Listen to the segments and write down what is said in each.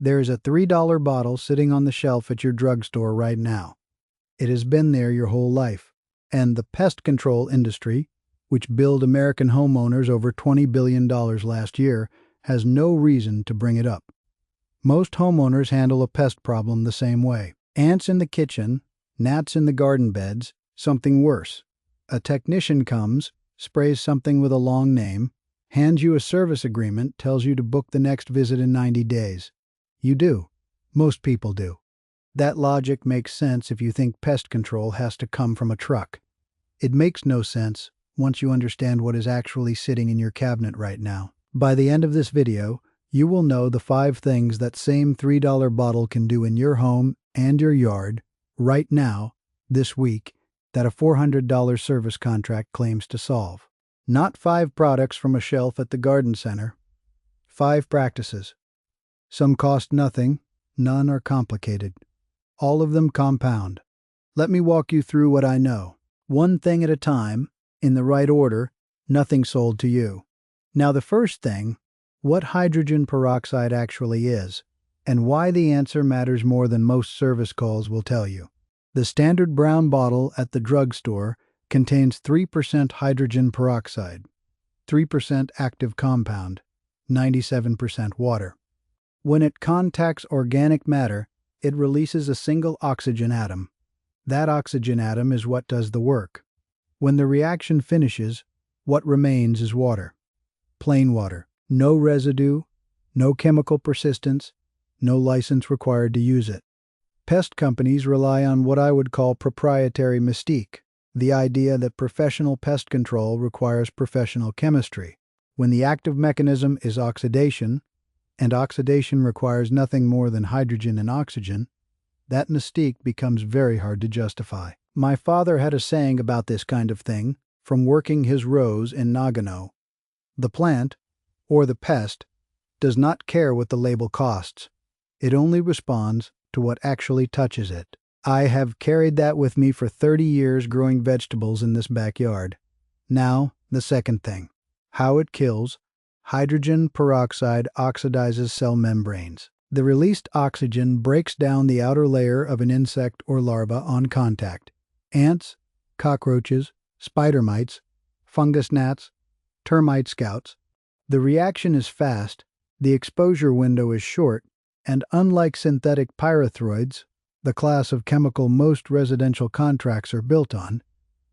There is a $3 bottle sitting on the shelf at your drugstore right now. It has been there your whole life, and the pest control industry, which billed American homeowners over $20 billion last year, has no reason to bring it up. Most homeowners handle a pest problem the same way. Ants in the kitchen, gnats in the garden beds, something worse. A technician comes, sprays something with a long name, hands you a service agreement, tells you to book the next visit in 90 days. You do. Most people do. That logic makes sense if you think pest control has to come from a truck. It makes no sense once you understand what is actually sitting in your cabinet right now. By the end of this video, you will know the 5 things that same $3 bottle can do in your home and your yard right now, this week, that a $400 service contract claims to solve. Not 5 products from a shelf at the garden center. 5 practices. Some cost nothing, none are complicated. All of them compound. Let me walk you through what I know. One thing at a time, in the right order, nothing sold to you. Now the first thing, what hydrogen peroxide actually is, and why the answer matters more than most service calls will tell you. The standard brown bottle at the drugstore contains 3% hydrogen peroxide, 3% active compound, 97% water. When it contacts organic matter, it releases a single oxygen atom. That oxygen atom is what does the work. When the reaction finishes, what remains is water. Plain water. No residue, no chemical persistence, no license required to use it. Pest companies rely on what I would call proprietary mystique, the idea that professional pest control requires professional chemistry. When the active mechanism is oxidation, and oxidation requires nothing more than hydrogen and oxygen, that mystique becomes very hard to justify. My father had a saying about this kind of thing from working his rows in Nagano. The plant, or the pest, does not care what the label costs. It only responds to what actually touches it. I have carried that with me for 30 years growing vegetables in this backyard. Now, the second thing. How it kills. Hydrogen peroxide oxidizes cell membranes. The released oxygen breaks down the outer layer of an insect or larva on contact. Ants, cockroaches, spider mites, fungus gnats, termite scouts. The reaction is fast, the exposure window is short, and unlike synthetic pyrethroids, the class of chemical most residential contracts are built on,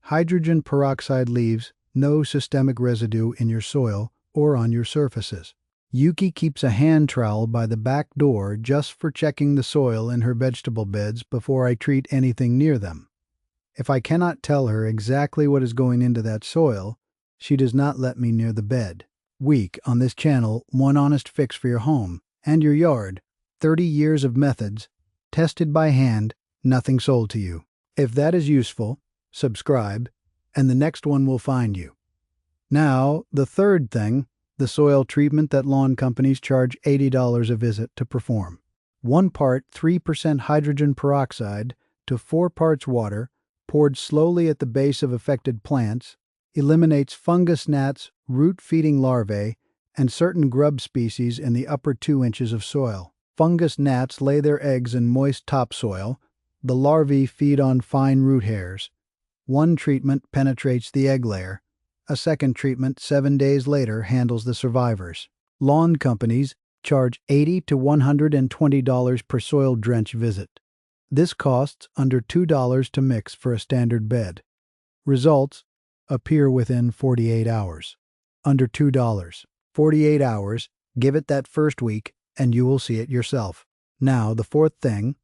hydrogen peroxide leaves no systemic residue in your soil or on your surfaces. Yuki keeps a hand trowel by the back door just for checking the soil in her vegetable beds before I treat anything near them. If I cannot tell her exactly what is going into that soil, she does not let me near the bed. Week on this channel, one honest fix for your home and your yard. 30 years of methods, tested by hand, nothing sold to you. If that is useful, subscribe, and the next one will find you. Now, the third thing, the soil treatment that lawn companies charge $80 a visit to perform. 1 part 3% hydrogen peroxide to 4 parts water, poured slowly at the base of affected plants, eliminates fungus gnats, root-feeding larvae, and certain grub species in the upper 2 inches of soil. Fungus gnats lay their eggs in moist topsoil. The larvae feed on fine root hairs. 1 treatment penetrates the egg layer. A second treatment 7 days later handles the survivors. Lawn companies charge $80 to $120 per soil drench visit. This costs under $2 to mix for a standard bed. Results appear within 48 hours. Under $2. 48 hours, give it that first week, and you will see it yourself. Now, the fourth thing,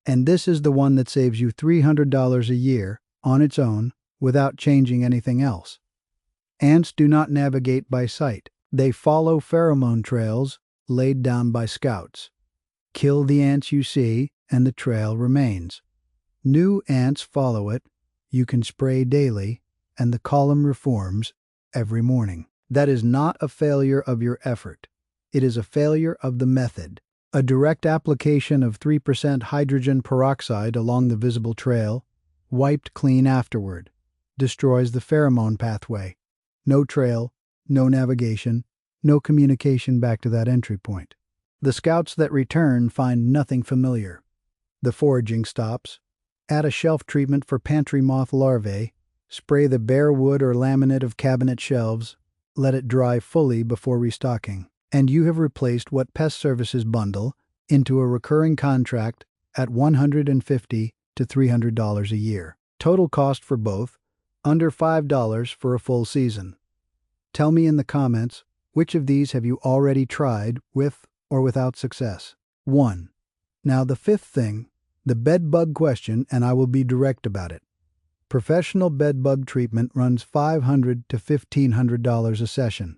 and this is the one that saves you $300 a year on its own without changing anything else. Ants do not navigate by sight. They follow pheromone trails laid down by scouts. Kill the ants you see, and the trail remains. New ants follow it. You can spray daily, and the column reforms every morning. That is not a failure of your effort. It is a failure of the method. A direct application of 3% hydrogen peroxide along the visible trail, wiped clean afterward, destroys the pheromone pathway. No trail, no navigation, no communication back to that entry point. The scouts that return find nothing familiar. The foraging stops. Add a shelf treatment for pantry moth larvae. Spray the bare wood or laminate of cabinet shelves. Let it dry fully before restocking. And you have replaced what Pest Services bundle into a recurring contract at $150 to $300 a year. Total cost for both, under $5 for a full season. Tell me in the comments, which of these have you already tried with or without success? 1. Now the fifth thing, the bed bug question, and I will be direct about it. Professional bed bug treatment runs $500 to $1,500 a session,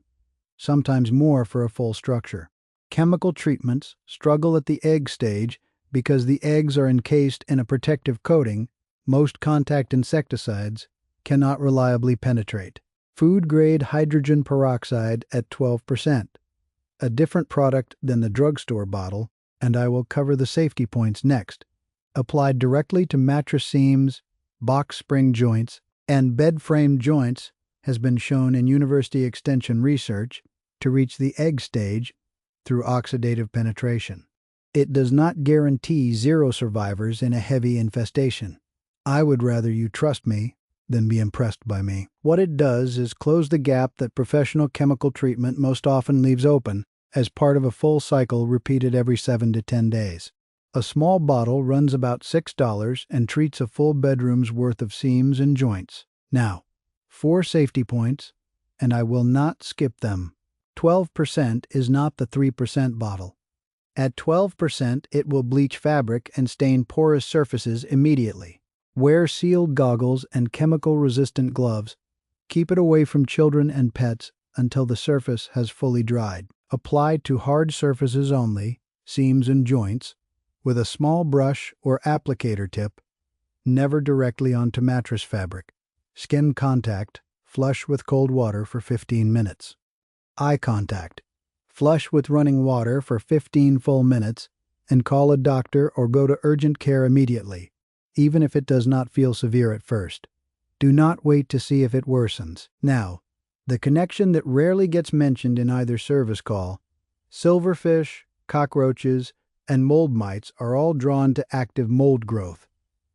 sometimes more for a full structure. Chemical treatments struggle at the egg stage because the eggs are encased in a protective coating. Most contact insecticides cannot reliably penetrate. Food-grade hydrogen peroxide at 12%, a different product than the drugstore bottle, and I will cover the safety points next. Applied directly to mattress seams, box spring joints, and bed frame joints, has been shown in university extension research to reach the egg stage through oxidative penetration. It does not guarantee zero survivors in a heavy infestation. I would rather you trust me than be impressed by me. What it does is close the gap that professional chemical treatment most often leaves open as part of a full cycle repeated every 7 to 10 days. A small bottle runs about $6 and treats a full bedroom's worth of seams and joints. Now, 4 safety points, and I will not skip them. 12% is not the 3% bottle. At 12%, it will bleach fabric and stain porous surfaces immediately. Wear sealed goggles and chemical-resistant gloves. Keep it away from children and pets until the surface has fully dried. Apply to hard surfaces only, seams and joints, with a small brush or applicator tip, never directly onto mattress fabric. Skin contact, flush with cold water for 15 minutes. Eye contact. Flush with running water for 15 full minutes and call a doctor or go to urgent care immediately, even if it does not feel severe at first. Do not wait to see if it worsens. Now, the connection that rarely gets mentioned in either service call, silverfish, cockroaches, and mold mites are all drawn to active mold growth.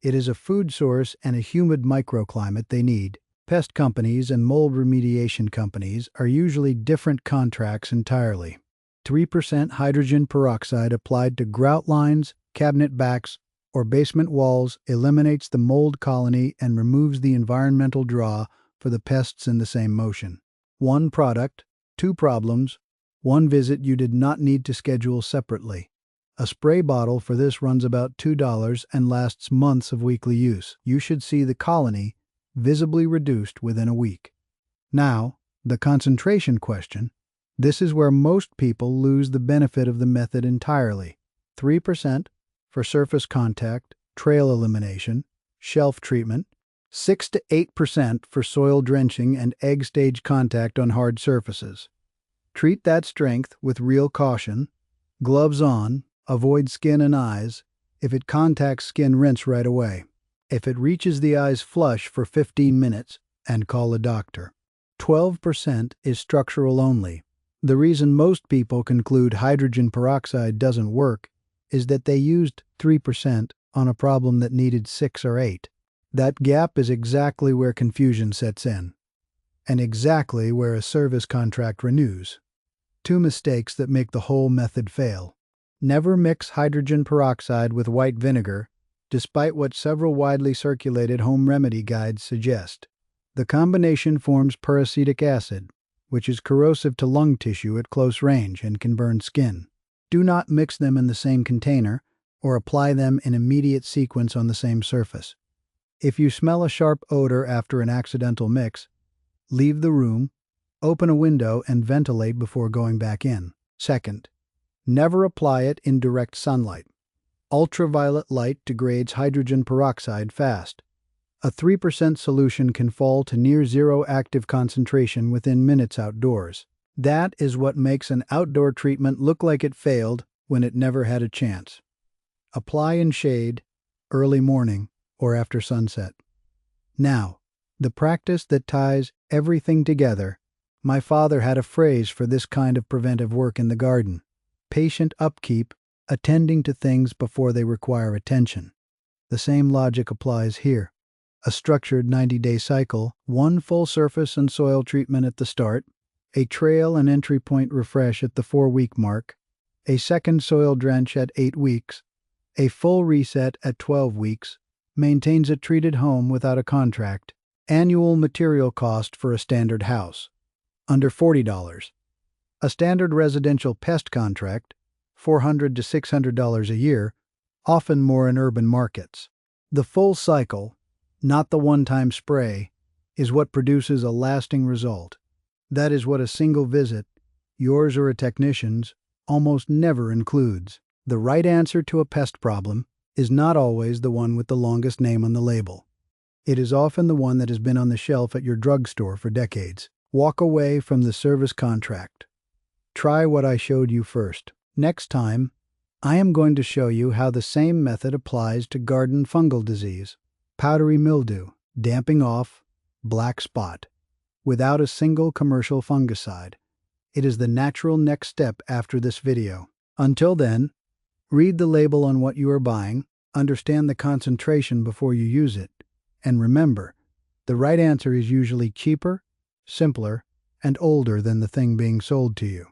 It is a food source and a humid microclimate they need. Pest companies and mold remediation companies are usually different contracts entirely. 3% hydrogen peroxide applied to grout lines, cabinet backs, or basement walls eliminates the mold colony and removes the environmental draw for the pests in the same motion. 1 product, 2 problems, 1 visit you did not need to schedule separately. A spray bottle for this runs about $2 and lasts months of weekly use. You should see the colony visibly reduced within a week. Now, the concentration question. This is where most people lose the benefit of the method entirely. 3% for surface contact, trail elimination, shelf treatment, 6 to 8% for soil drenching and egg stage contact on hard surfaces. Treat that strength with real caution. Gloves on, avoid skin and eyes. If it contacts skin, rinse right away. If it reaches the eyes, flush for 15 minutes and call a doctor. 12% is structural only. The reason most people conclude hydrogen peroxide doesn't work is that they used 3% on a problem that needed 6 or 8. That gap is exactly where confusion sets in, and exactly where a service contract renews. 2 mistakes that make the whole method fail. Never mix hydrogen peroxide with white vinegar, despite what several widely circulated home remedy guides suggest. The combination forms peracetic acid, which is corrosive to lung tissue at close range and can burn skin. Do not mix them in the same container or apply them in immediate sequence on the same surface. If you smell a sharp odor after an accidental mix, leave the room, open a window, and ventilate before going back in. Second, never apply it in direct sunlight. Ultraviolet light degrades hydrogen peroxide fast. A 3% solution can fall to near zero active concentration within minutes outdoors. That is what makes an outdoor treatment look like it failed when it never had a chance. Apply in shade, early morning, or after sunset. Now, the practice that ties everything together. My father had a phrase for this kind of preventive work in the garden. patient upkeep, attending to things before they require attention. The same logic applies here. A structured 90-day cycle, one full surface and soil treatment at the start, a trail and entry point refresh at the 4-week mark, a second soil drench at 8 weeks, a full reset at 12 weeks, maintains a treated home without a contract. Annual material cost for a standard house, under $40. A standard residential pest contract, $400 to $600 a year, often more in urban markets. The full cycle, not the one-time spray, is what produces a lasting result. That is what a single visit, yours or a technician's, almost never includes. The right answer to a pest problem is not always the one with the longest name on the label. It is often the one that has been on the shelf at your drugstore for decades. Walk away from the service contract. Try what I showed you first. Next time, I am going to show you how the same method applies to garden fungal disease, powdery mildew, damping off, black spot, without a single commercial fungicide. It is the natural next step after this video. Until then, read the label on what you are buying, understand the concentration before you use it, and remember, the right answer is usually cheaper, simpler, and older than the thing being sold to you.